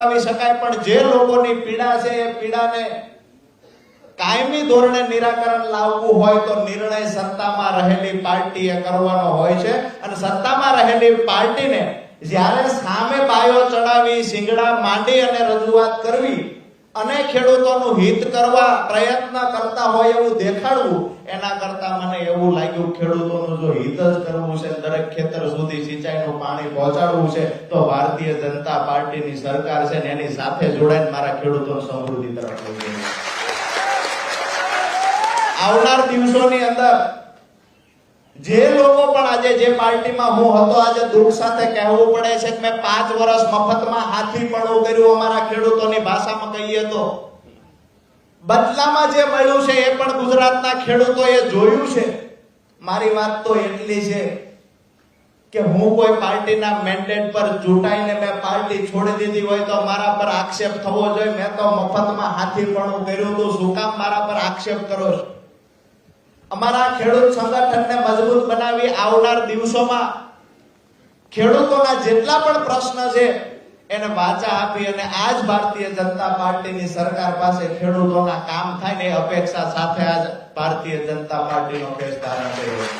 આવી શકાય, પણ જે લોકોની પીડા છે એ પીડાને કાયમી ધોરણે નિરાકરણ લાવવું હોય તો નિર્ણય સત્તામાં રહેલી પાર્ટીએ કરવાનો હોય છે. અને સત્તામાં રહેલી પાર્ટીને જ્યારે સામે બાયો ચડાવી, સિંગડા માંડી અને રજૂઆત કરવી અને ખેડૂતોનું હિત કરવા પ્રયત્ન કરતા હોય એવું દેખાડવું, એના કરતા મને એવું લાગ્યું ખેડૂતોનું જો હિત જ કરવું છે, દરેક ખેતર સુધી સિંચાઈનું પાણી પહોંચાડવું છે, તો ભારતીય જનતા પાર્ટીની સરકાર છે ને એની સાથે જોડાઈને મારા ખેડૂતોની સમૃદ્ધિ તરફ લઈ જઈએ. આવનાર દિવસોની અંદર જે લોકો પણ આજે જે પાર્ટીમાં હું હતો, આજે દુઃખ સાથે કહેવું પડે છે કે મેં 5 વર્ષ મફતમાં હાથીપણું કર્યું, અમારા ખેડૂતોની ભાષામાં કહીએ તો બદલામાં જે મળ્યું છે એ પણ ગુજરાતના ખેડૂતોએ જોયું છે. મારી વાત તો એટલી છે કે હું કોઈ પાર્ટીના મેન્ડેટ પર ચૂંટાઈને મેં પાર્ટી છોડી દીધી હોય તો મારા પર આક્ષેપ થવો જોઈએ. મેં તો મફતમાં હાથીપણું કર્યું હતું, શું કામ મારા પર આક્ષેપ કરો છો? અમારા ખેડૂત સંગઠનને મજબૂત બનાવી આવનાર દિવસોમાં ખેડૂતોના જેટલા પણ પ્રશ્ન છે એને વાચા આપી અને આજ ભારતીય જનતા પાર્ટીની સરકાર પાસે ખેડૂતોના કામ થાય ને અપેક્ષા સાથે આજ ભારતીય જનતા પાર્ટીનો કેસ ધારણ કર્યો.